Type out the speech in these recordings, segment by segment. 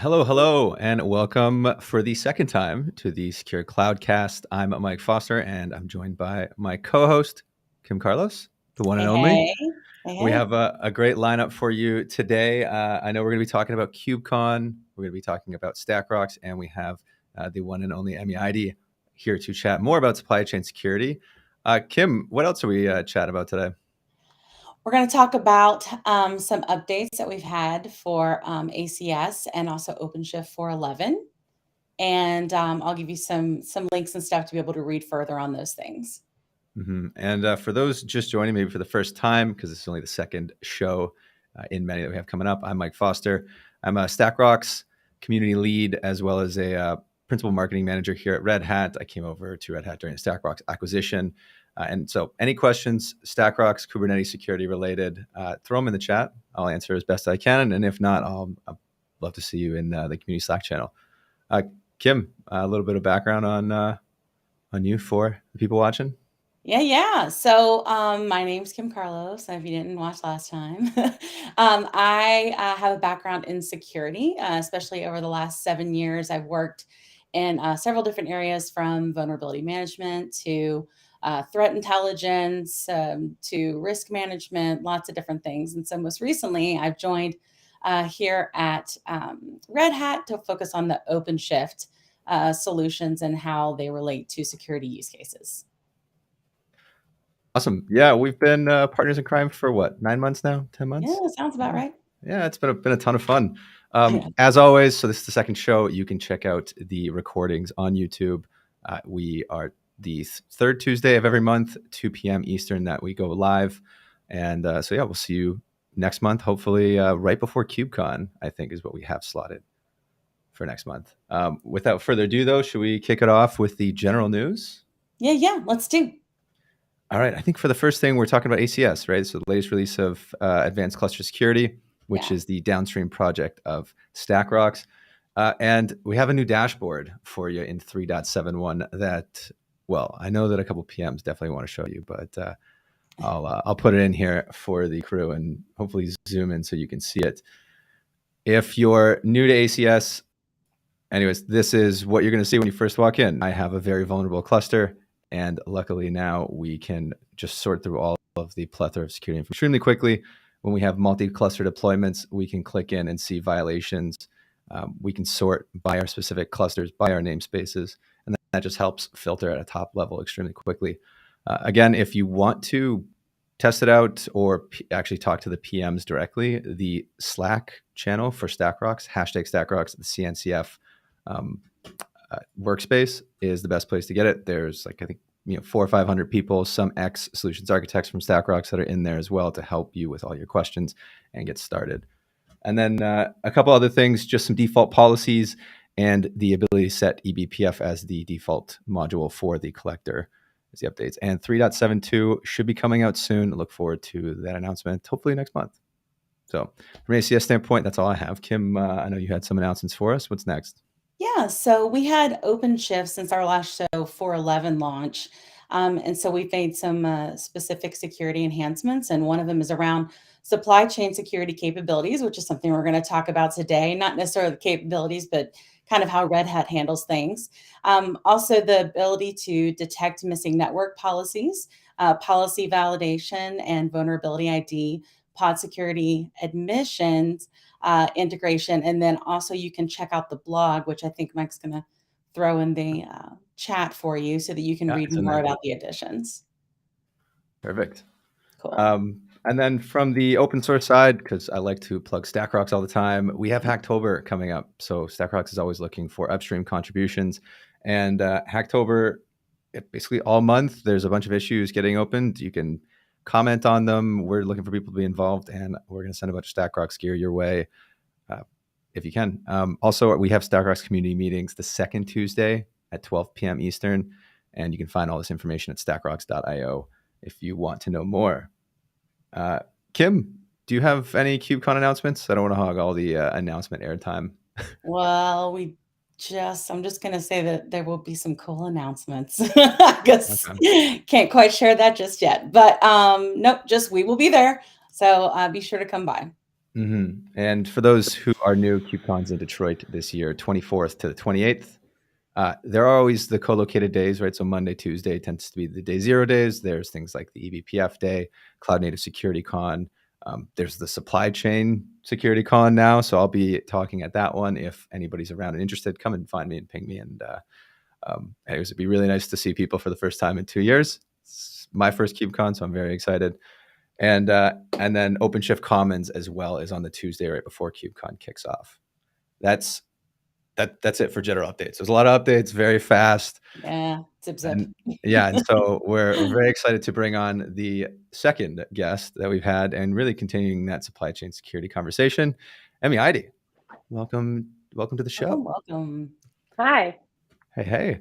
Hello, and welcome for the second time to the Secure Cloudcast. I'm Mike Foster, and I'm joined by my co-host, Kim Carlos, the one and Hey, only. hey, hey, We hey. have a great lineup for you today. I know we're going to be talking about KubeCon, we're going to be talking about StackRox, and we have the one and only Emmy Eide here to chat more about supply chain security. Kim, what else are we chatting about today? We're going to talk about some updates that we've had for ACS and also OpenShift 4.11. And I'll give you some links and stuff to be able to read further on those things. And for those just joining, maybe for the first time, because this is only the second show in many that we have coming up, I'm Mike Foster. I'm a StackRox community lead, as well as a principal marketing manager here at Red Hat. I came over to Red Hat during the StackRox acquisition. And so any questions, StackRox, Kubernetes security related, throw them in the chat. I'll answer as best I can. And if not, I'd love to see you in the community Slack channel. Kim, a little bit of background on you for the people watching. Yeah. So my name's Kim Carlos, if you didn't watch last time. I have a background in security, especially over the last 7 years. I've worked in several different areas, from vulnerability management to threat intelligence to risk management, lots of different things. And so most recently, I've joined here at Red Hat to focus on the OpenShift solutions and how they relate to security use cases. Awesome. Yeah, we've been partners in crime for what, 9 months now? 10 months? Yeah, sounds about right. Yeah, it's been a ton of fun. Yeah. As always, so this is the second show. You can check out the recordings on YouTube. We are the third Tuesday of every month, 2 p.m. Eastern, that we go live. And so yeah, we'll see you next month. Hopefully, right before KubeCon, I think is what we have slotted for next month. Without further ado, though, should we kick it off with the general news? Yeah, let's do. All right. I think for the first thing, we're talking about ACS, right? So the latest release of Advanced Cluster Security, which is the downstream project of StackRox. And we have a new dashboard for you in 3.71 that, well, I know that a couple PMs definitely want to show you, but I'll put it in here for the crew and hopefully zoom in so you can see it. If you're new to ACS, anyways, this is what you're going to see when you first walk in. I have a very vulnerable cluster. And luckily now we can just sort through all of the plethora of security info extremely quickly. When we have multi-cluster deployments, we can click in and see violations. We can sort by our specific clusters, by our namespaces, and that just helps filter at a top level extremely quickly. Again, if you want to test it out or actually talk to the PMs directly, the Slack channel for StackRox, #StackRox, the CNCF Workspace is the best place to get it. There's like, I think, 400 or 500 people, some ex solutions architects from StackRox that are in there as well to help you with all your questions and get started. And then a couple other things, just some default policies and the ability to set eBPF as the default module for the collector as the updates. And 3.72 should be coming out soon. Look forward to that announcement, hopefully next month. So from an ACS standpoint, that's all I have. Kim, I know you had some announcements for us. What's next? Yeah, so we had OpenShift since our last show 4.11 launch. And so we've made some specific security enhancements, and one of them is around supply chain security capabilities, which is something we're going to talk about today. Not necessarily the capabilities, but kind of how Red Hat handles things. Also, the ability to detect missing network policies, policy validation, and vulnerability ID, pod security admissions, integration. And then also you can check out the blog, which I think Mike's going to throw in the chat for you so that you can Yeah, read it's in more there. about the additions. Perfect. Cool. And then from the open source side, because I like to plug StackRox all the time, we have Hacktober coming up. So StackRox is always looking for upstream contributions. And Hacktober, basically all month, there's a bunch of issues getting opened. You can comment on them. We're looking for people to be involved, and we're going to send a bunch of StackRox gear your way if you can. Also, we have StackRox community meetings the second Tuesday at 12 p.m. Eastern, and you can find all this information at stackrox.io if you want to know more. Kim, do you have any KubeCon announcements? I don't want to hog all the announcement airtime. Well, I'm just going to say that there will be some cool announcements. I guess can't quite share that just yet, but nope, we will be there. So be sure to come by. And for those who are new, KubeCon's in Detroit this year, 24th to the 28th. There are always the co-located days, right? So Monday, Tuesday tends to be the day zero days. There's things like the eBPF day, Cloud Native Security Con. There's the Supply Chain Security Con now. So I'll be talking at that one. If anybody's around and interested, come and find me and ping me. And anyways, it'd be really nice to see people for the first time in 2 years. It's my first KubeCon, so I'm very excited. And then OpenShift Commons as well is on the Tuesday right before KubeCon kicks off. That's it for general updates. There's a lot of updates, very fast. Yeah, zip zip. And so we're very excited to bring on the second guest that we've had and really continuing that supply chain security conversation. Emmy Eide, welcome to the show. Welcome. Hi. Hey.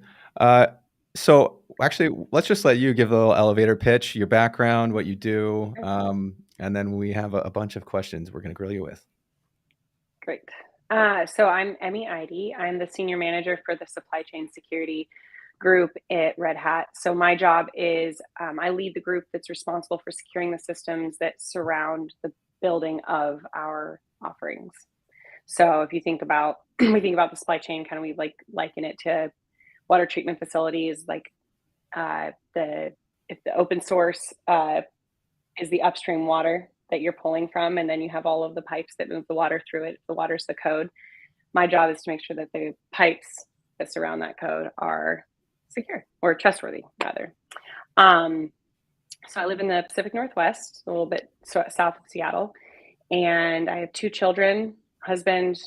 So actually, let's just let you give a little elevator pitch, your background, what you do, and then we have a bunch of questions we're going to grill you with. Great. So I'm Emmy Eide. I'm the senior manager for the supply chain security group at Red Hat. So my job is I lead the group that's responsible for securing the systems that surround the building of our offerings. So if you think about, we think about the supply chain, kind of we liken it to water treatment facilities, like if the open source is the upstream water that you're pulling from, and then you have all of the pipes that move the water through it. The water's the code. My job is to make sure that the pipes that surround that code are secure or trustworthy, rather. So I live in the Pacific Northwest, a little bit south of Seattle, and I have 2 children, husband,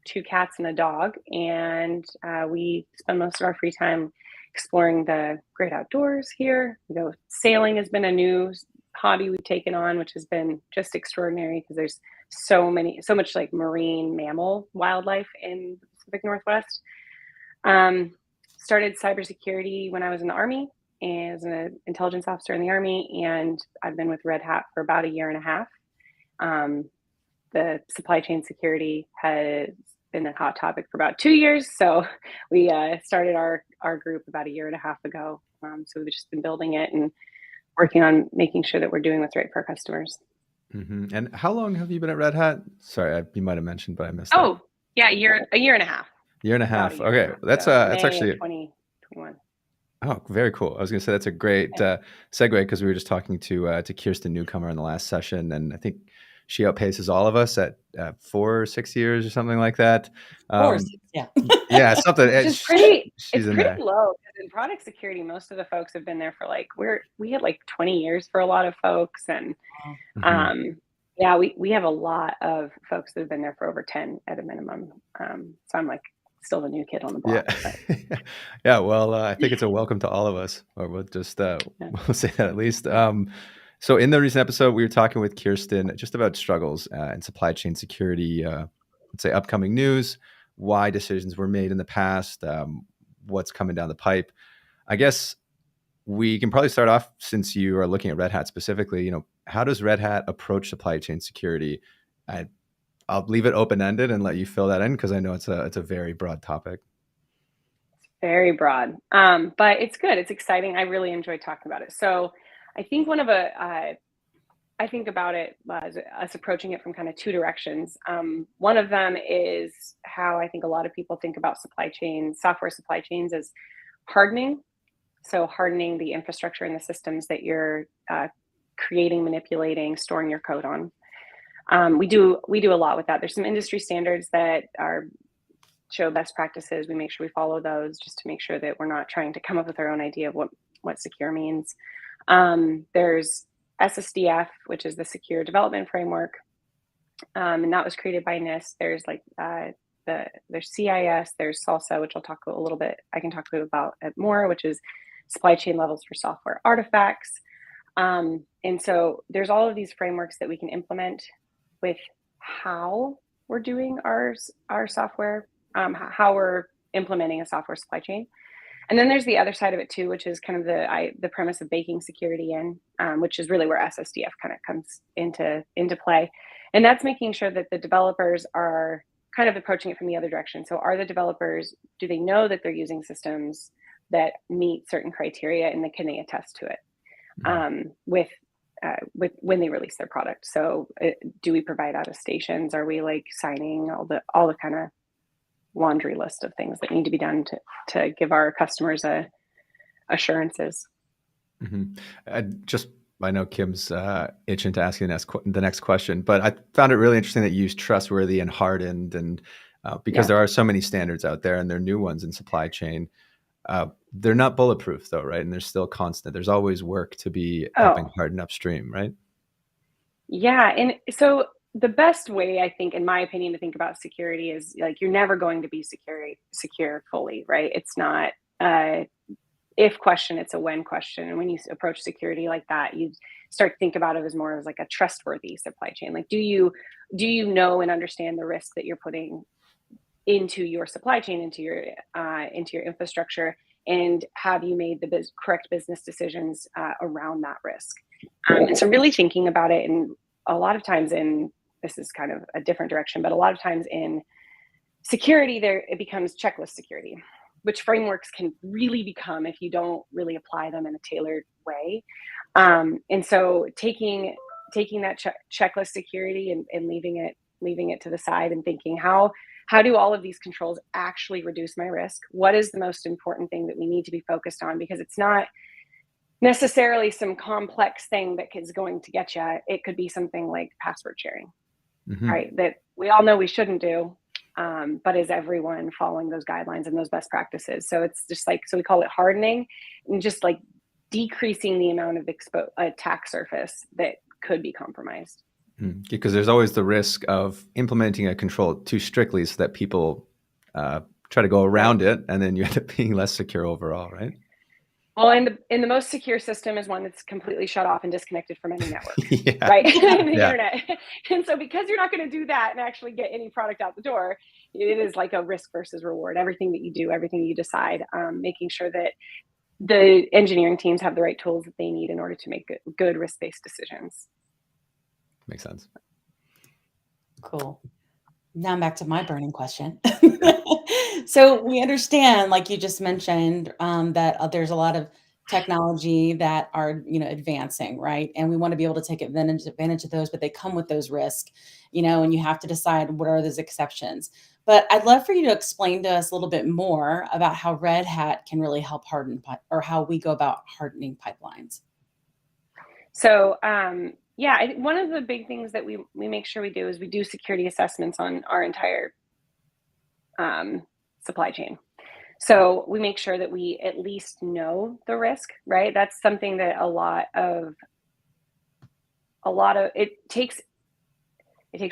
2 cats, and a dog. And we spend most of our free time exploring the great outdoors here. You know, sailing has been a new hobby we've taken on, which has been just extraordinary because there's so much like marine mammal wildlife in the Pacific Northwest. Started cybersecurity when I was in the Army as an intelligence officer in the Army, and I've been with Red Hat for about 1.5 years. The supply chain security has been a hot topic for about 2 years. So we started our group about 1.5 years ago. So we've just been building it and working on making sure that we're doing what's right for our customers. And how long have you been at Red Hat? Sorry, you might have mentioned, but I missed that. Oh, yeah, 1.5 years. 1.5 years. 1.5 years. Okay, that's actually 2021. Oh, very cool. I was going to say that's a great segue because we were just talking to Kirsten Newcomer in the last session, and I think she outpaces all of us at 4 or 6 years or something like that. 4 or 6, yeah. Yeah, something. It's pretty there. low. In product security, most of the folks have been there for we had 20 years for a lot of folks, and yeah, we have a lot of folks that have been there for over 10 at a minimum. So I'm still the new kid on the block. Yeah. Yeah. Well, I think it's a welcome to all of us, or we'll just we'll say that at least. So in the recent episode, we were talking with Kirsten just about struggles in supply chain security, let's say upcoming news, why decisions were made in the past, what's coming down the pipe. I guess we can probably start off, since you are looking at Red Hat specifically, how does Red Hat approach supply chain security? I'll leave it open-ended and let you fill that in because I know it's a very broad topic. Very broad, but it's good. It's exciting. I really enjoy talking about it. So I think I think about it as us approaching it from kind of 2 directions. One of them is how I think a lot of people think about software supply chains as hardening. So hardening the infrastructure and the systems that you're creating, manipulating, storing your code on. We do a lot with that. There's some industry standards that show best practices. We make sure we follow those just to make sure that we're not trying to come up with our own idea of what secure means. There's SSDF, which is the Secure Development Framework, and that was created by NIST. There's there's CIS, there's Salsa, which I can talk about it more, which is supply chain levels for software artifacts. And so there's all of these frameworks that we can implement with how we're doing our software, how we're implementing a software supply chain. And then there's the other side of it too, which is kind of the premise of baking security in, which is really where SSDF kind of comes into play. And that's making sure that the developers are kind of approaching it from the other direction. So are the developers, do they know that they're using systems that meet certain criteria, and then can they attest to it? With when they release their product. So do we provide attestations? Are we like signing all the kind of laundry list of things that need to be done to give our customers assurances? I know Kim's itching to ask you the next question, but I found it really interesting that you used trustworthy and hardened, and because there are so many standards out there and they're new ones in supply chain. They're not bulletproof though, right? And they're still constant. There's always work to be helping harden upstream, right? Yeah. And so the best way, I think, in my opinion, to think about security is like, you're never going to be secure fully, right? It's not if question, it's a when question. And when you approach security like that, you start to think about it as more as like a trustworthy supply chain. Like, do you know and understand the risk that you're putting into your supply chain, into your infrastructure, and have you made the correct business decisions around that risk? And so really thinking about it, and a lot of times this is kind of a different direction, but a lot of times in security, it becomes checklist security, which frameworks can really become if you don't really apply them in a tailored way. And so taking that checklist security and leaving it to the side and thinking, how do all of these controls actually reduce my risk? What is the most important thing that we need to be focused on? Because it's not necessarily some complex thing that is going to get you. It could be something like password sharing, right? That we all know we shouldn't do, but is everyone following those guidelines and those best practices? So it's just like, so we call it hardening, and just like decreasing the amount of attack surface that could be compromised. Because there's always the risk of implementing a control too strictly so that people try to go around it, and then you end up being less secure overall, right? Well, and the most secure system is one that's completely shut off and disconnected from any network, right? The internet. And so because you're not going to do that and actually get any product out the door, it is like a risk versus reward. Everything that you do, everything you decide, making sure that the engineering teams have the right tools that they need in order to make good risk-based decisions. Makes sense. Cool. Now I'm back to my burning question. So we understand, like you just mentioned, that there's a lot of technology that are, advancing, right? And we want to be able to take advantage of those, but they come with those risks, and you have to decide what are those exceptions. But I'd love for you to explain to us a little bit more about how Red Hat can really help harden, or how we go about hardening pipelines. So, one of the big things that we make sure we do is we do security assessments on our entire supply chain. So we make sure that we at least know the risk, right? That's something that it takes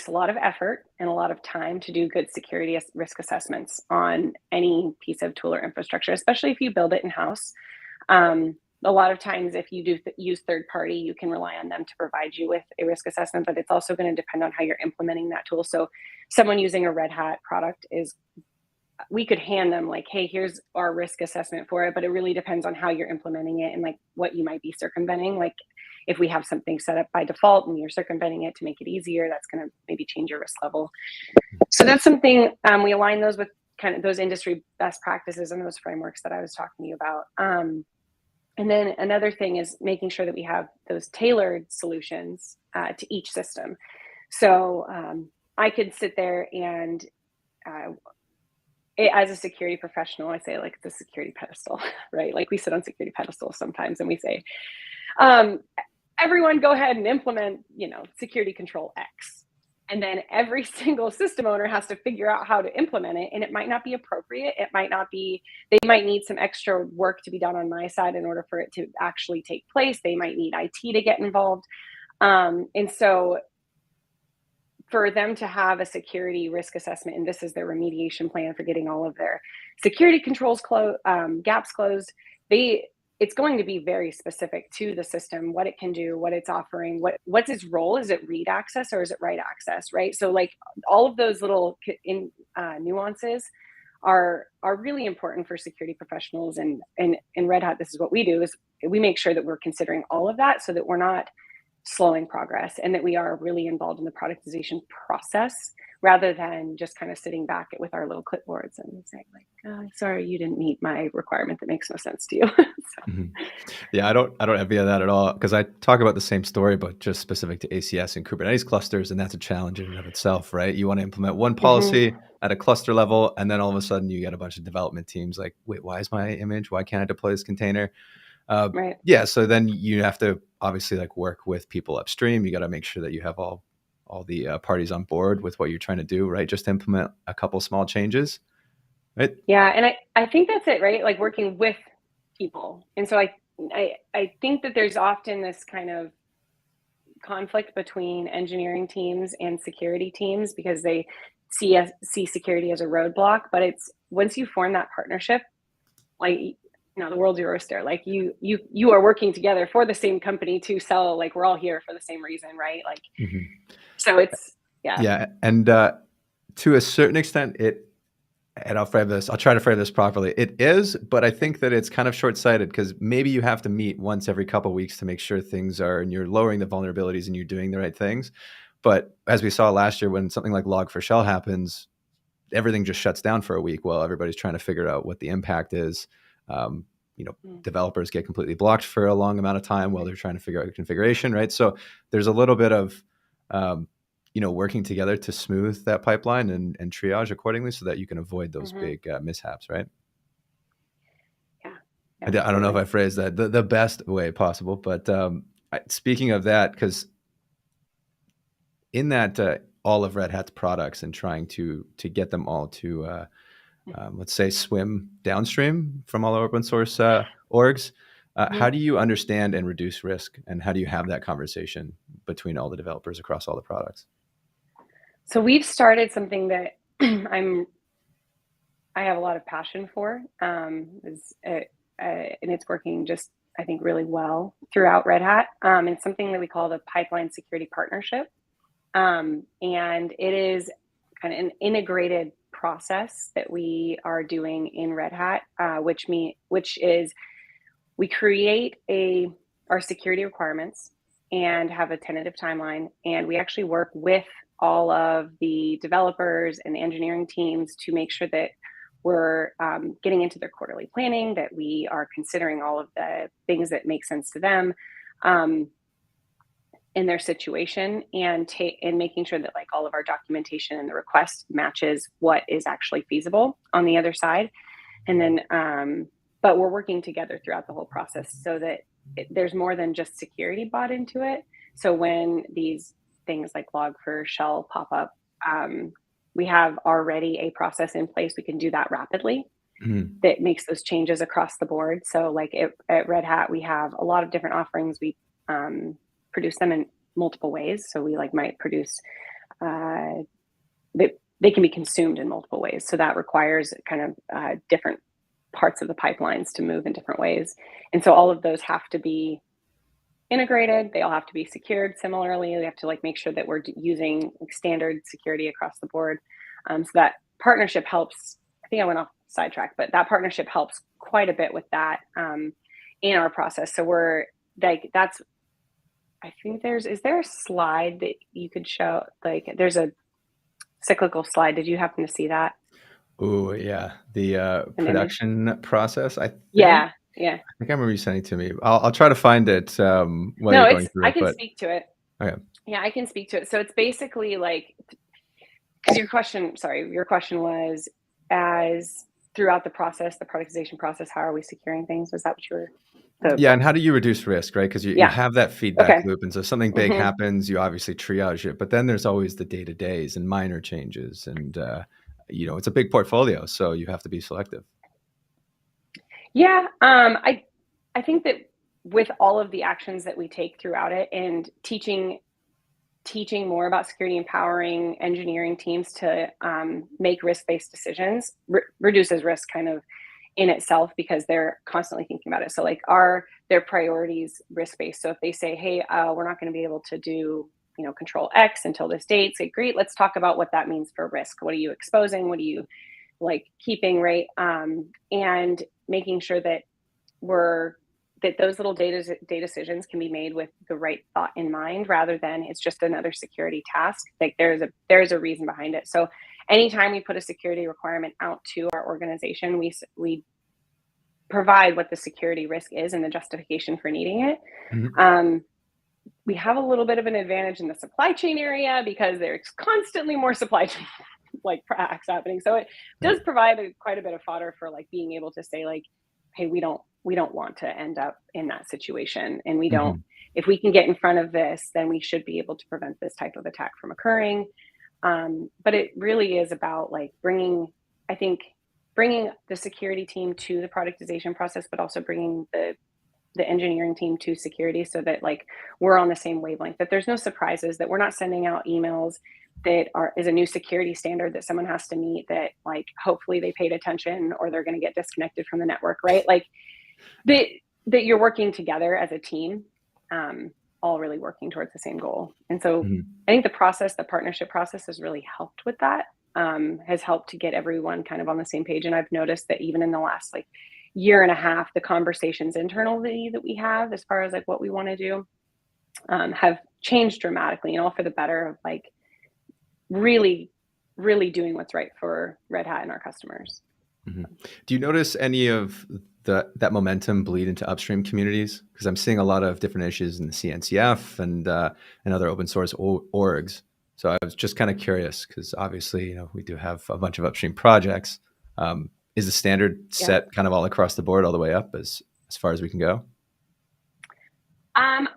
a lot of effort and a lot of time to do good security risk assessments on any piece of tool or infrastructure, especially if you build it in-house. A lot of times, if you do use third party, you can rely on them to provide you with a risk assessment, but it's also going to depend on how you're implementing that tool. So someone using a Red Hat product we could hand them like, hey, here's our risk assessment for it, but it really depends on how you're implementing it and like what you might be circumventing. Like if we have something set up by default and you're circumventing it to make it easier, that's going to maybe change your risk level. So that's something we align those with kind of those industry best practices and those frameworks that I was talking to you about. And then another thing is making sure that we have those tailored solutions to each system. So I could sit there and as a security professional, I say like it's a security pedestal, right? Like we sit on security pedestals sometimes and we say, everyone go ahead and implement, security control X. And then every single system owner has to figure out how to implement it. And it might not be appropriate. It might not be, they might need some extra work to be done on my side in order for it to actually take place. They might need IT to get involved. And so for them to have a security risk assessment, and this is their remediation plan for getting all of their security controls gaps closed, it's going to be very specific to the system, what it can do, what it's offering, what's its role. Is it read access or is it write access, right? So like all of those little nuances are really important for security professionals. And in Red Hat, this is what we do, is we make sure that we're considering all of that so that we're not slowing progress, and that we are really involved in the productization process rather than just kind of sitting back with our little clipboards and saying like, oh, sorry, you didn't meet my requirement that makes no sense to you. So, Mhm. Yeah, I don't envy that at all because I talk about the same story, but just specific to ACS and Kubernetes clusters, and that's a challenge in and of itself, right? You want to implement one policy at a cluster level, and then all of a sudden you get a bunch of development teams like, wait, why is my image? Why can't I deploy this container? right. Yeah, so then you have to obviously like work with people upstream. You got to make sure that you have all the parties on board with what you're trying to do, right? Just implement a couple small changes, right? Yeah, and I think that's it, right? Like working with people. And so I think that there's often this kind of conflict between engineering teams and security teams because they see security as a roadblock, but it's once you form that partnership, like the world's your oyster. Like you are working together for the same company to sell, like we're all here for the same reason, right? Like Mhm. so it's yeah. Yeah, and to a certain extent, and I'll try to frame this properly. It is, but I think that it's kind of short-sighted because maybe you have to meet once every couple of weeks to make sure things are, and you're lowering the vulnerabilities and you're doing the right things. But as we saw last year, when something like Log4Shell happens, everything just shuts down for a week while everybody's trying to figure out what the impact is. Um, Developers get completely blocked for a long amount of time while they're trying to figure out configuration, right? So there's a little bit of working together to smooth that pipeline and triage accordingly so that you can avoid those big mishaps, right? Yeah. I don't know if I phrased that the best way possible, but speaking of that, because in that all of Red Hat's products and trying to get them all to let's say swim downstream from all our open source orgs, how do you understand and reduce risk, and how do you have that conversation between all the developers across all the products? So we've started something that I have a lot of passion for, and it's working just, I think, really well throughout Red Hat. It's something that we call the Pipeline Security Partnership. And it is kind of an integrated process that we are doing in Red Hat, which is we create our security requirements and have a tentative timeline, and we actually work with all of the developers and the engineering teams to make sure that we're getting into their quarterly planning, that we are considering all of the things that make sense to them in their situation, and making sure that like all of our documentation and the request matches what is actually feasible on the other side. And then, but we're working together throughout the whole process so that there's more than just security bought into it. So when these things like Log4Shell pop up, we have already a process in place. We can do that rapidly. That makes those changes across the board. So like at Red Hat, we have a lot of different offerings. We produce them in multiple ways. So we might produce, they can be consumed in multiple ways. So that requires kind of different parts of the pipelines to move in different ways. And so all of those have to be integrated. They all have to be secured similarly. We have to make sure that we're using standard security across the board. So that partnership helps. I think I went off sidetrack, but that partnership helps quite a bit with that in our process. So we're that's, I think is there a slide that you could show? There's a cyclical slide. Did you happen to see that? Oh yeah, the production process. Yeah. I think I remember you sending it to me. I'll try to find it while you're going through it. I can speak to it. Okay. Yeah, I can speak to it. So it's basically because your question was, as throughout the process, the productization process, how are we securing things? Was that what you were? Yeah, and how do you reduce risk, right? Because you have that feedback loop, and so if something big happens, you obviously triage it, but then there's always the day-to-days and minor changes, and it's a big portfolio, so you have to be selective. Yeah, I think that with all of the actions that we take throughout it, and teaching more about security, empowering engineering teams to make risk-based decisions reduces risk kind of in itself, because they're constantly thinking about it. So are their priorities risk-based? So if they say, hey, we're not going to be able to do control X until this date, say, great, let's talk about what that means for risk. What are you exposing? What are you keeping, right? And making sure that that those little data decisions can be made with the right thought in mind, rather than it's just another security task. Like there's a reason behind it. So anytime we put a security requirement out to our organization, we provide what the security risk is and the justification for needing it. Mhm. We have a little bit of an advantage in the supply chain area because there's constantly more supply chain like acts happening. So it does provide quite a bit of fodder for like being able to say like, hey, we don't want to end up in that situation, and we don't. Mhm. If we can get in front of this, then we should be able to prevent this type of attack from occurring. But it really is about like bringing the security team to the productization process, but also bringing the engineering team to security, so that like we're on the same wavelength, that there's no surprises, that we're not sending out emails that is a new security standard that someone has to meet, that like hopefully they paid attention or they're going to get disconnected from the network, right? Like that you're working together as a team, all really working towards the same goal. And so Mhm. I think the partnership process has really helped with that, has helped to get everyone kind of on the same page. And I've noticed that even in the last like year and a half, the conversations internally that we have as far as like what we want to do, have changed dramatically, and all for the better of like really, really doing what's right for Red Hat and our customers. Mhm. Do you notice any of that momentum bleed into upstream communities? Because I'm seeing a lot of different issues in the CNCF and other open source orgs. So I was just kind of curious because obviously, we do have a bunch of upstream projects. Is the standard Yeah. set kind of all across the board, all the way up as far as we can go? I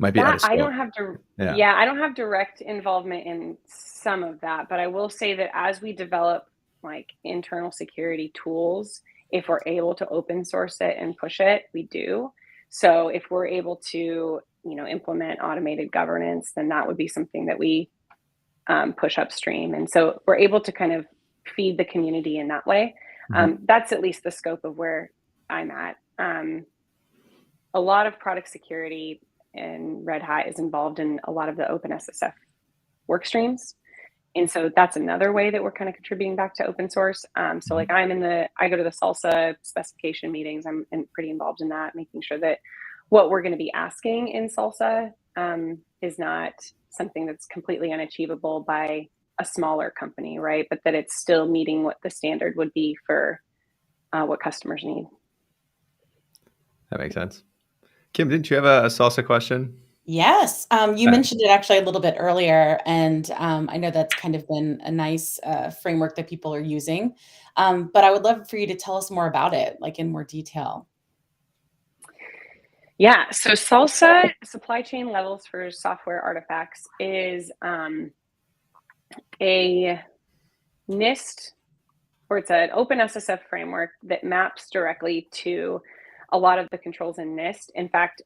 Might be out of I scope. don't have to. Yeah. Yeah, I don't have direct involvement in some of that, but I will say that as we develop like internal security tools, if we're able to open source it and push it, we do. So if we're able to, implement automated governance, then that would be something that we push upstream. And so we're able to kind of feed the community in that way. Mhm. That's at least the scope of where I'm at. A lot of product security and Red Hat is involved in a lot of the OpenSSF work streams. And so that's another way that we're kind of contributing back to open source. So like I go to the Salsa specification meetings. I'm pretty involved in that, making sure that what we're going to be asking in Salsa is not something that's completely unachievable by a smaller company, right? But that it's still meeting what the standard would be for what customers need. That makes sense. Kim, didn't you have a salsa question? Yes. You Okay. mentioned it actually a little bit earlier, and I know that's kind of been a nice framework that people are using. But I would love for you to tell us more about it, like in more detail. Yeah, so Salsa, supply chain levels for software artifacts, is a NIST, or it's an OpenSSF framework that maps directly to a lot of the controls in NIST. In fact,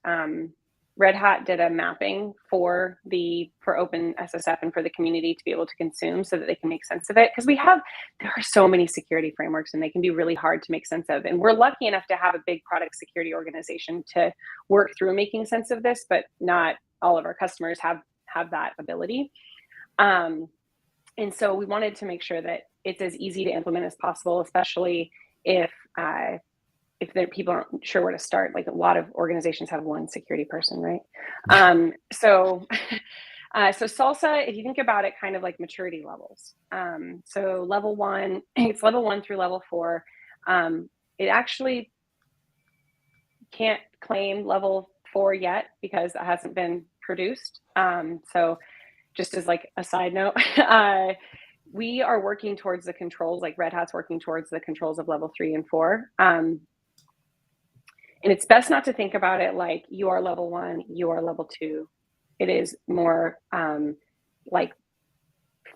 Red Hat did a mapping for OpenSSF and for the community to be able to consume so that they can make sense of it. Because there are so many security frameworks and they can be really hard to make sense of. And we're lucky enough to have a big product security organization to work through making sense of this, but not all of our customers have that ability. And so we wanted to make sure that it's as easy to implement as possible, especially if people aren't sure where to start. Like a lot of organizations have one security person, right? So Salsa, if you think about it, kind of like maturity levels. So level 1, it's level 1 through level 4. It actually can't claim level 4 yet because it hasn't been produced. So just as like a side note, we are working towards the controls, like Red Hat's working towards the controls of level 3 and 4. And it's best not to think about it like you are level 1, you are level 2. It is more like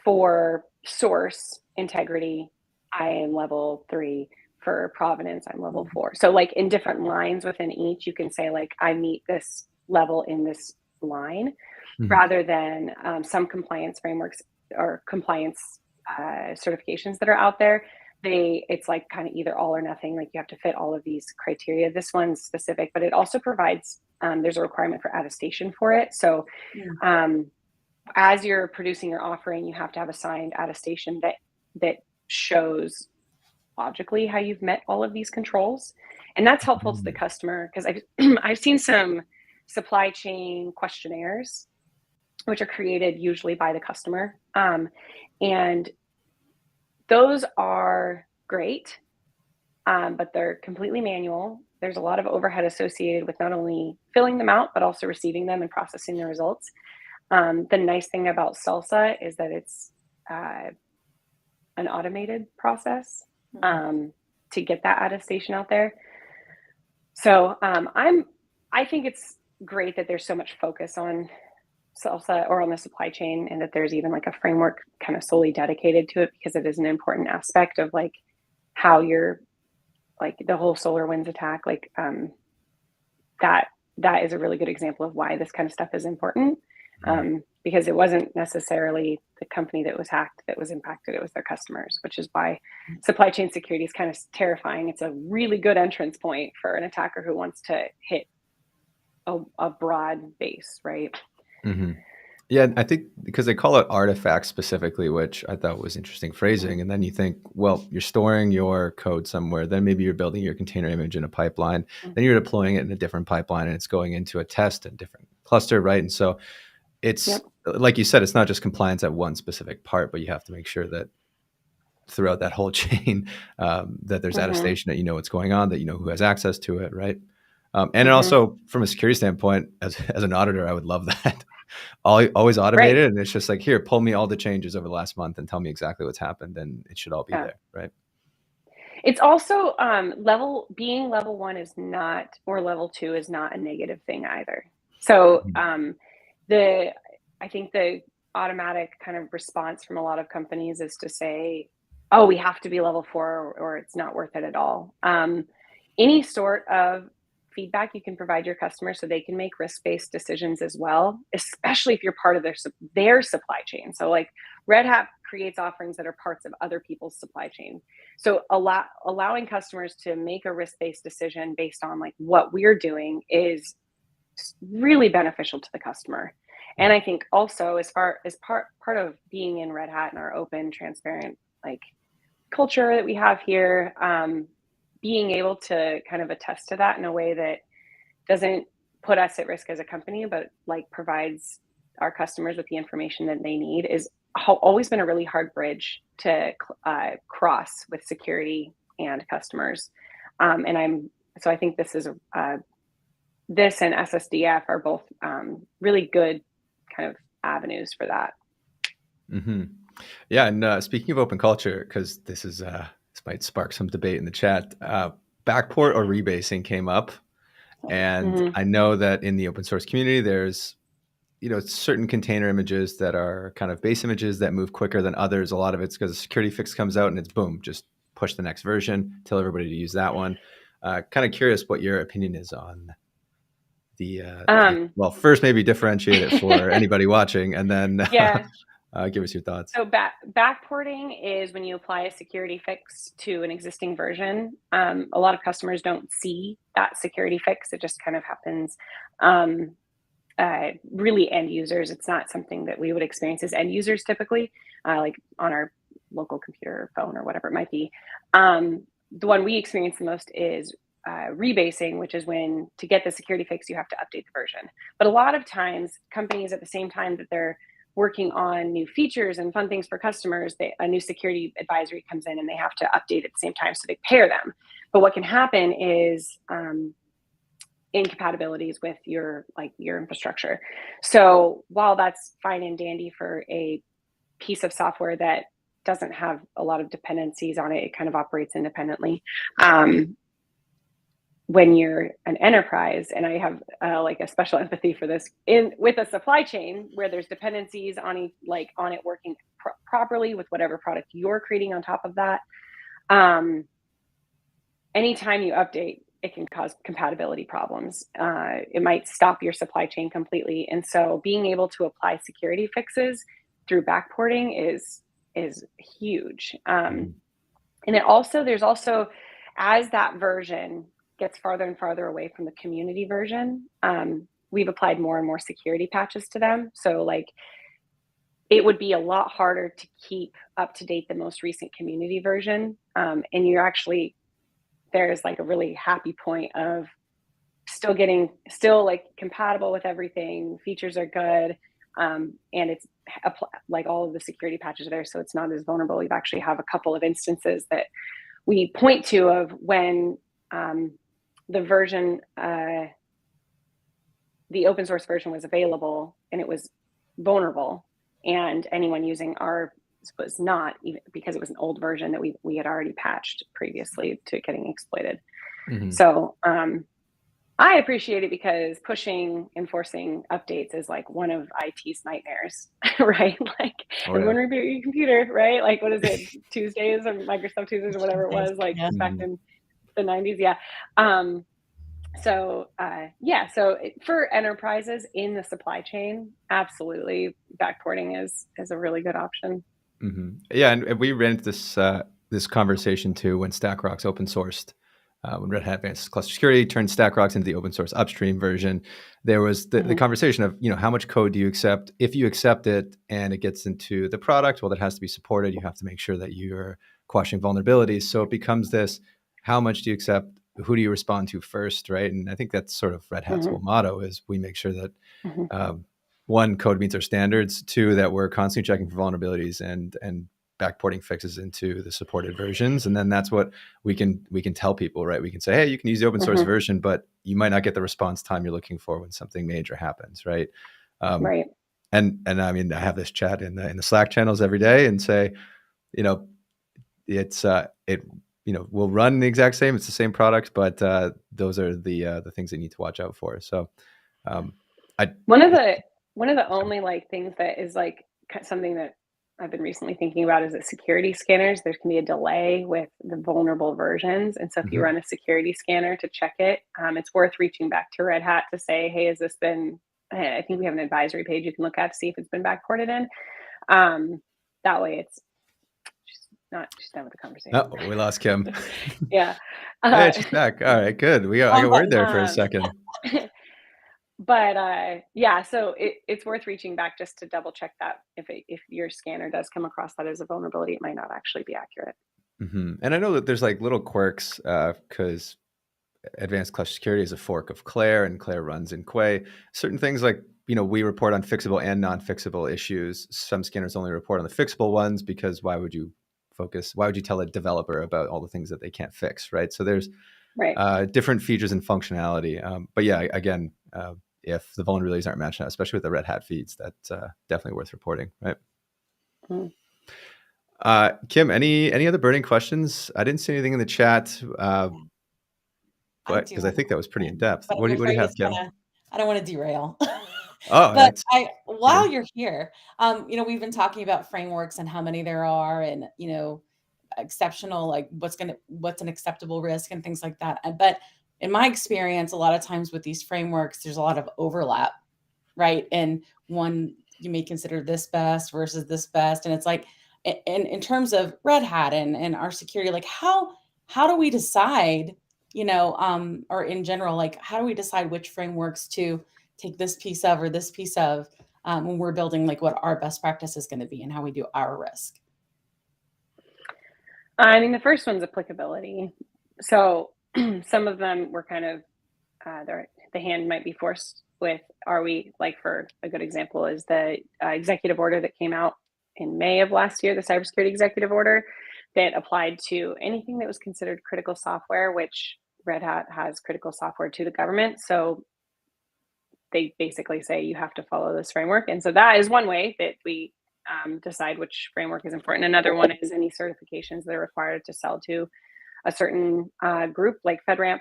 for source integrity, I am level 3. For provenance, I'm level 4. So like in different lines within each, you can say like, I meet this level in this line, rather than some compliance frameworks or compliance certifications that are out there. It's like kind of either all or nothing. Like you have to fit all of these criteria. This one's specific, but it also provides, there's a requirement for attestation for it. So as you're producing your offering, you have to have a signed attestation that shows logically how you've met all of these controls. And that's helpful to the customer because I've seen some supply chain questionnaires, which are created usually by the customer. And those are great, but they're completely manual. There's a lot of overhead associated with not only filling them out, but also receiving them and processing the results. The nice thing about Salsa is that it's an automated process to get that attestation out there. So I think it's great that there's so much focus on Salsa or on the supply chain, and that there's even like a framework kind of solely dedicated to it, because it is an important aspect of like how you're like the whole SolarWinds attack. Like that is a really good example of why this kind of stuff is important. Because it wasn't necessarily the company that was hacked that was impacted, it was their customers, which is why supply chain security is kind of terrifying. It's a really good entrance point for an attacker who wants to hit a broad base, right? Mm-hmm. Yeah, I think because they call it artifacts specifically, which I thought was interesting phrasing. And then you think, well, you're storing your code somewhere, then maybe you're building your container image in a pipeline, then you're deploying it in a different pipeline, and it's going into a test in a different cluster, right? And so it's like you said, it's not just compliance at one specific part, but you have to make sure that throughout that whole chain, that there's attestation, that you know what's going on, that you know who has access to it, right? And also from a security standpoint, as an auditor, I would love that. Always automated, and it's just like, here, pull me all the changes over the last month and tell me exactly what's happened, and it should all be there, right? It's also being level 1 is not, or level 2 is not a negative thing either. So I think the automatic kind of response from a lot of companies is to say, oh, we have to be level 4 or it's not worth it at all. Any sort of feedback you can provide your customers so they can make risk-based decisions as well, especially if you're part of their supply chain. So like Red Hat creates offerings that are parts of other people's supply chain. So allowing customers to make a risk-based decision based on like what we're doing is really beneficial to the customer. And I think also as part of being in Red Hat and our open, transparent like culture that we have here, being able to kind of attest to that in a way that doesn't put us at risk as a company, but like provides our customers with the information that they need is always been a really hard bridge to cross with security and customers. So I think this and SSDF are both really good kind of avenues for that. Yeah, and speaking of open culture, because this might spark some debate in the chat. Backport or rebasing came up, and I know that in the open source community, there's certain container images that are kind of base images that move quicker than others. A lot of it's because a security fix comes out and it's boom, just push the next version, tell everybody to use that one. Kind of curious what your opinion is on well, first maybe differentiate it for anybody watching, and then give us your thoughts. So backporting is when you apply a security fix to an existing version. A lot of customers don't see that security fix. It just kind of happens. Really end users. It's not something that we would experience as end users typically, like on our local computer or phone or whatever it might be. The one we experience the most is rebasing, which is when to get the security fix, you have to update the version. But a lot of times companies at the same time that they're working on new features and fun things for customers, a new security advisory comes in and they have to update at the same time, so they pair them. But what can happen is incompatibilities with your infrastructure. So while that's fine and dandy for a piece of software that doesn't have a lot of dependencies on it, it kind of operates independently. When you're an enterprise, and I have like a special empathy for this with a supply chain where there's dependencies on it working properly with whatever product you're creating on top of that. Anytime you update, it can cause compatibility problems. It might stop your supply chain completely. And so being able to apply security fixes through backporting is huge. And there's also, as that version gets farther and farther away from the community version, we've applied more and more security patches to them. So like it would be a lot harder to keep up to date the most recent community version. And you're actually there's like a really happy point of still like compatible with everything. Features are good. And it's like all of the security patches are there, so it's not as vulnerable. We've actually have a couple of instances that we point to of when the version, the open source version was available and it was vulnerable, and anyone using ours was not, even because it was an old version that we had already patched previously to getting exploited. Mhm. So I appreciate it because enforcing updates is like one of IT's nightmares, right? Like, everyone reboot your computer, right? Like, what is it, Tuesdays or Microsoft Tuesdays or whatever it was, like back in the 90s. Yeah. So for enterprises in the supply chain, absolutely, backporting is a really good option. Yeah, and we ran into this conversation too when StackRox open sourced. When Red Hat Advanced Cluster Security turned StackRox into the open source upstream version, there was the conversation of, how much code do you accept? If you accept it and it gets into the product, well, that has to be supported. You have to make sure that you're quashing vulnerabilities. So it becomes this: how much do you accept? Who do you respond to first, right? And I think that's sort of Red Hat's whole motto is we make sure that one, code meets our standards; two, that we're constantly checking for vulnerabilities and backporting fixes into the supported versions. And then that's what we can tell people, right? We can say, hey, you can use the open source version, but you might not get the response time you're looking for when something major happens, right? Right. And I mean, I have this chat in the Slack channels every day and say, it's we'll run the exact same. It's the same product, but those are the things that you need to watch out for. So one of the only like things that is like something that I've been recently thinking about is that security scanners, there can be a delay with the vulnerable versions. And so if you run a security scanner to check it, it's worth reaching back to Red Hat to say, hey, has this been, I think we have an advisory page you can look at to see if it's been backported in. That way it's she's done with the conversation. Oh, we lost Kim. Yeah. Hey, she's back. All right, good. I got word there for a second. But so it's worth reaching back just to double check that if your scanner does come across that as a vulnerability, it might not actually be accurate. And I know that there's like little quirks because Advanced Cluster Security is a fork of Claire, and Claire runs in Quay. Certain things like, we report on fixable and non-fixable issues. Some scanners only report on the fixable ones because why would you tell a developer about all the things that they can't fix, right? So there's different features and functionality. But yeah, again, if the vulnerabilities aren't matching up, especially with the Red Hat feeds, that's definitely worth reporting, right? Kim, any other burning questions? I didn't see anything in the chat, because I think that was pretty in depth. What do you have, Kim? I don't want to derail. Oh, but while you're here, we've been talking about frameworks and how many there are, and exceptional, like what's an acceptable risk and things like that. But in my experience, a lot of times with these frameworks, there's a lot of overlap, right? And one you may consider this best versus this best, and it's like, in terms of Red Hat and our security, like how do we decide, or in general, like how do we decide which frameworks to take this piece of or this piece of when we're building like what our best practice is going to be and how we do our risk? I mean, the first one's applicability. So some of them were kind of, the hand might be forced with, are we, like, for a good example is the executive order that came out in May of last year, the cybersecurity executive order that applied to anything that was considered critical software, which Red Hat has critical software to the government. So they basically say you have to follow this framework. And so that is one way that we decide which framework is important. Another one is any certifications that are required to sell to a certain group, like FedRAMP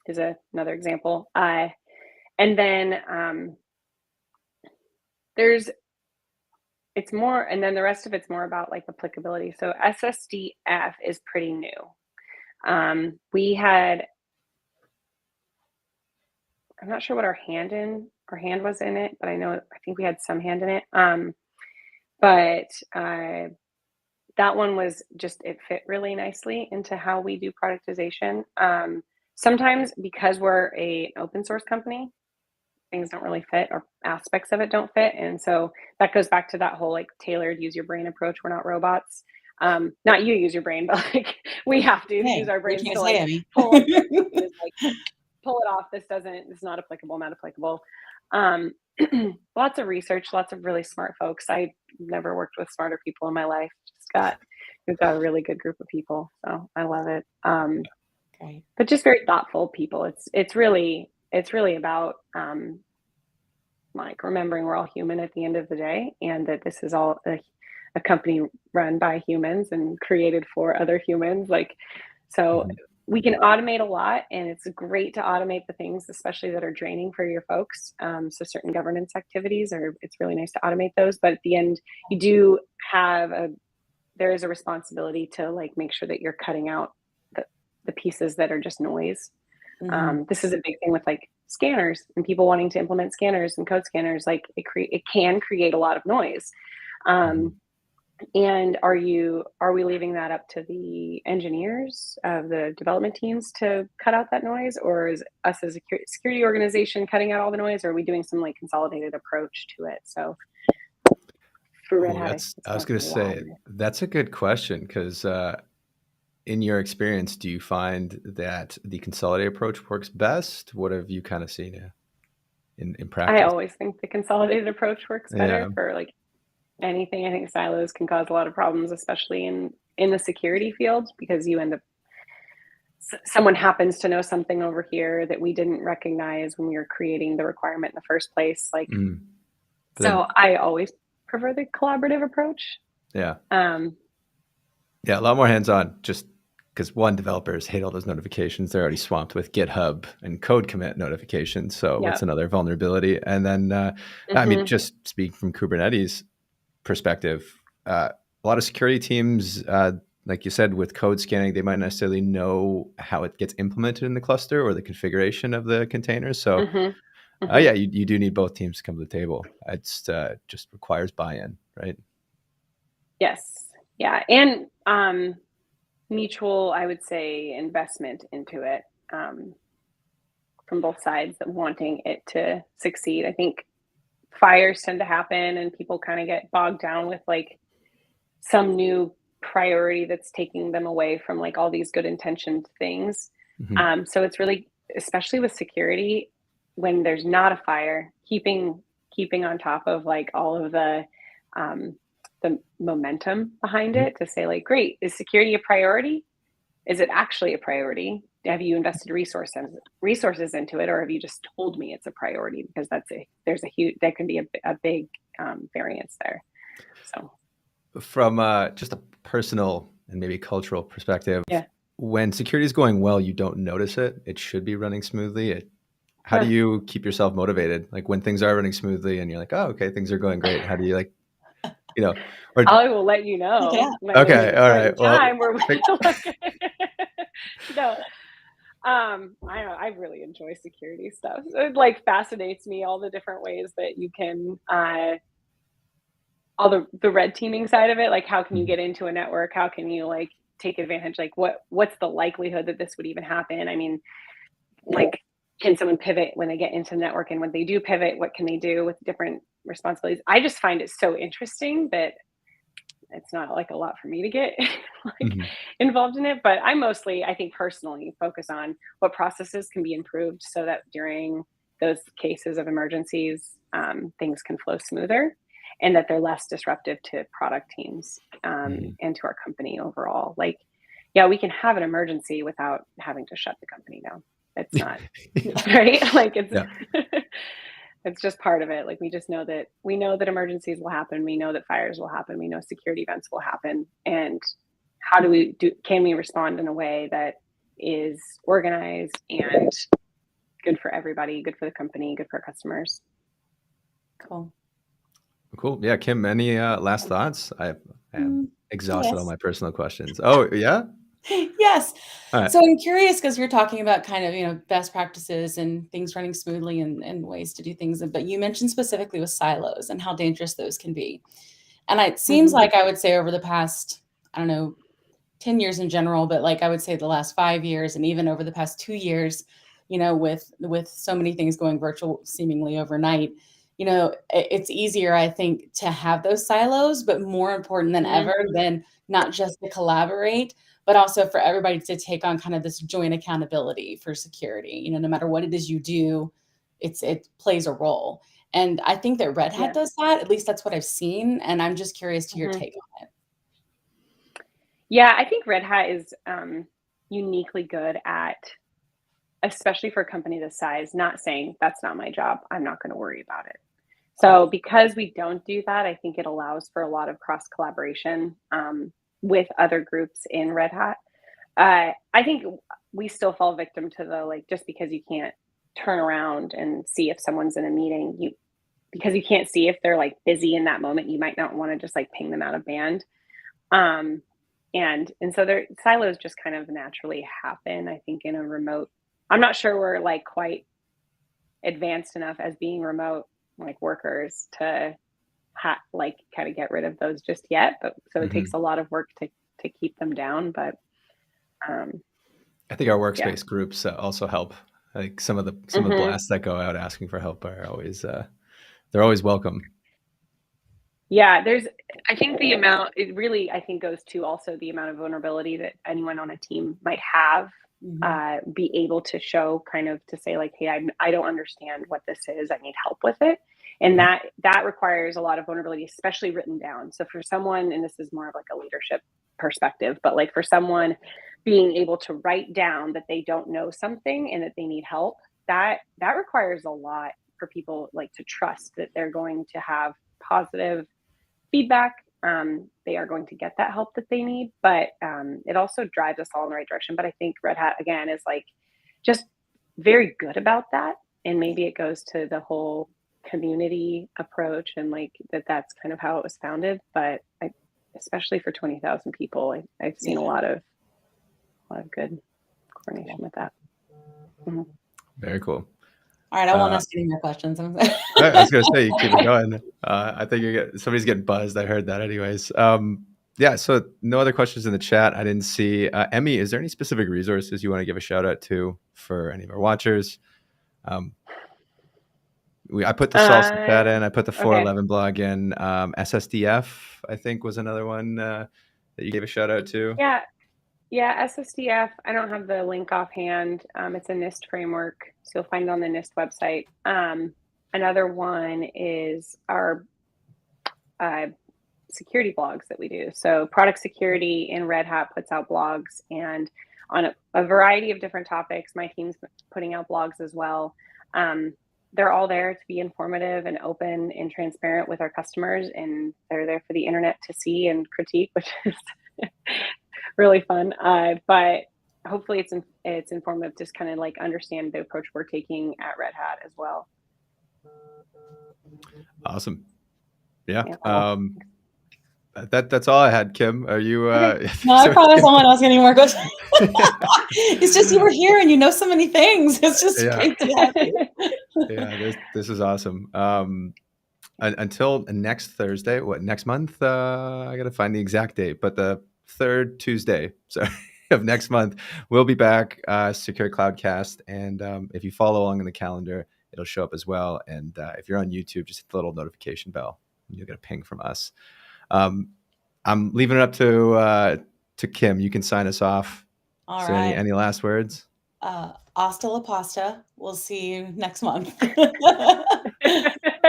is another example. And then it's more, and then the rest of it's more about like applicability. So SSDF is pretty new. We had, I'm not sure what our hand was in it, but I think we had some hand in it. But that one was just, it fit really nicely into how we do productization. Sometimes because we're an open source company, things don't really fit, or aspects of it don't fit. And so that goes back to that whole like tailored use your brain approach. We're not robots. Not you use your brain, but like we have to Hey, use our what are you brains trying to to say, like Emmy? pull up like pull it off. This is not applicable, not applicable. Um, lots of research, lots of really smart folks. I never worked with smarter people in my life. We've got a really good group of people, so I love it. Great. But just very thoughtful people. It's really about like remembering we're all human at the end of the day, and that this is all a company run by humans and created for other humans. Like, so Mhm. we can automate a lot, and it's great to automate the things, especially that are draining for your folks. So certain governance activities it's really nice to automate those. But at the end, you do have there is a responsibility to like make sure that you're cutting out the pieces that are just noise. Mhm. This is a big thing with like scanners and people wanting to implement scanners and code scanners. Like it can create a lot of noise. Mhm. And are we leaving that up to the engineers of the development teams to cut out that noise, or is us as a security organization cutting out all the noise, or are we doing some like consolidated approach to it? So for Red Oh, Hat, that's, it's I was more going for to the say, latter. that's a good question because in your experience, do you find that the consolidated approach works best? What have you kind of seen in I practice? always think the consolidated approach works Yeah. better for like anything. I think silos can cause a lot of problems, especially in the security field, because you end up someone happens to know something over here that we didn't recognize when we were creating the requirement in the first place. Like, Mm. But so then, I always prefer the collaborative approach. yeah. Um, Yeah, a lot more hands-on just because one, developers hate all those notifications. They're already swamped with GitHub and code commit notifications. So yeah. what's another vulnerability? And then, I mean, Hmm. just speaking from Kubernetes perspective, a lot of security teams, like you said, with code scanning, they might not necessarily know how it gets implemented in the cluster or the configuration of the containers. So, Hmm. Hmm. yeah, you do need both teams to come to the table. It's just requires buy-in, right? Yes. Yeah. And mutual, I would say, investment into it from both sides, that wanting it to succeed. I think fires tend to happen and people kind of get bogged down with like some new priority that's taking them away from like all these good intentioned things. Hmm. So it's really, especially with security, when there's not a fire, keeping on top of like all of the momentum behind Hmm. it to say like, great, is security a priority? Is it actually a priority? Have you invested resources into it, or have you just told me it's a priority? Because there's a huge, that can be a big variance there. So From just a personal and maybe cultural perspective, yeah. when security is going well, you don't notice it. It should be running smoothly. How do Huh. you keep yourself motivated? Like when things are running smoothly and you're like, oh, okay, things are going great. How do you like, you know, or I will let you Check it know out. when there's okay, a all point in right. Well, time where we pick, like, no, I don't know, I really enjoy security stuff. So it like fascinates me all the different ways that you can, all the red teaming side of it. Like, how can you get into a network? How can you like take advantage? Like, what's the likelihood that this would even happen? I mean, like, can someone pivot when they get into the network? And when they do pivot, what can they do with different responsibilities? I just find it so interesting that it's not like a lot for me to get like Mhm. involved in it. But I think personally focus on what processes can be improved so that during those cases of emergencies, things can flow smoother and that they're less disruptive to product teams, Mhm. and to our company overall. Like, yeah, we can have an emergency without having to shut the company down. It's not right. Like, it's Yeah. it's just part of it. Like, we know that emergencies will happen. We know that fires will happen. We know security events will happen. And how can we respond in a way that is organized and good for everybody, good for the company, good for our customers? Cool. Cool. Yeah, Kim, any last thoughts? I am exhausted on Yes. my personal questions. Oh, yeah? Yes. All right. So I'm curious because you're talking about kind of, best practices and things running smoothly and ways to do things. But you mentioned specifically with silos and how dangerous those can be. And it seems Mm-hmm. like I would say over the past, I don't know, 10 years in general, but like I would say the last 5 years and even over the past 2 years, with so many things going virtual seemingly overnight, it's easier, I think, to have those silos, but more important than ever than not just to collaborate, but also for everybody to take on kind of this joint accountability for security. No matter what it is you do, it plays a role. And I think that Red Hat does that. At least that's what I've seen. And I'm just curious to your take on it. Yeah, I think Red Hat is uniquely good at, especially for a company this size, not saying that's not my job, I'm not going to worry about it. So because we don't do that, I think it allows for a lot of cross collaboration with other groups in Red Hat. I think we still fall victim to the, just because you can't turn around and see if someone's in a meeting, because you can't see if they're busy in that moment, you might not want to just ping them out of band. And so their silos just kind of naturally happen, I think, in a remote. I'm not sure we're quite advanced enough as being remote workers to kind of get rid of those just yet. But so it takes a lot of work to keep them down. But I think our workspace groups also help. Some of the blasts that go out asking for help are always they're always welcome. Yeah, I think the amount, it really, I think, goes to also the amount of vulnerability that anyone on a team might have, be able to show, kind of to say hey, I don't understand what this is. I need help with it. And that requires a lot of vulnerability, especially written down. So for someone, and this is more of a leadership perspective, but for someone being able to write down that they don't know something and that they need help, that requires a lot for people to trust that they're going to have positive feedback. They are going to get that help that they need, but it also drives us all in the right direction. But I think Red Hat, again, is just very good about that. And maybe it goes to the whole community approach and that's kind of how it was founded. But especially for 20,000 people, I've seen a lot of good coordination with that. Very cool. All right, I won't ask any more questions. I was going to say, you keep it going. I think somebody's getting buzzed. I heard that anyways. Yeah, so no other questions in the chat. I didn't see. Emmy, is there any specific resources you want to give a shout out to for any of our watchers? I put the Salsa chat in. I put the 411 blog in. SSDF, I think, was another one that you gave a shout out to. Yeah, SSDF, I don't have the link offhand. It's a NIST framework, so you'll find it on the NIST website. Another one is our security blogs that we do. So product security in Red Hat puts out blogs, and on a variety of different topics. My team's putting out blogs as well. They're all there to be informative and open and transparent with our customers, and they're there for the internet to see and critique, which is really fun. But hopefully it's informative, just kind of understand the approach we're taking at Red Hat as well. Awesome. Yeah. That's all I had, Kim. Are you No, I promise I won't ask any more questions. It's just you were here and you know so many things. It's just great to have you. Yeah, this is awesome. Until next Thursday, next month? I gotta find the exact date, but the third Tuesday, of next month, we'll be back, Secure Cloudcast. And if you follow along in the calendar, it'll show up as well. And if you're on YouTube, just hit the little notification bell and you'll get a ping from us. I'm leaving it up to Kim. You can sign us off. All so right. Any last words? Hasta la pasta. We'll see you next month. I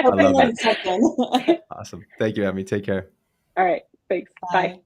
love it. Awesome. Thank you, Emmy. Take care. All right. Thanks. Bye.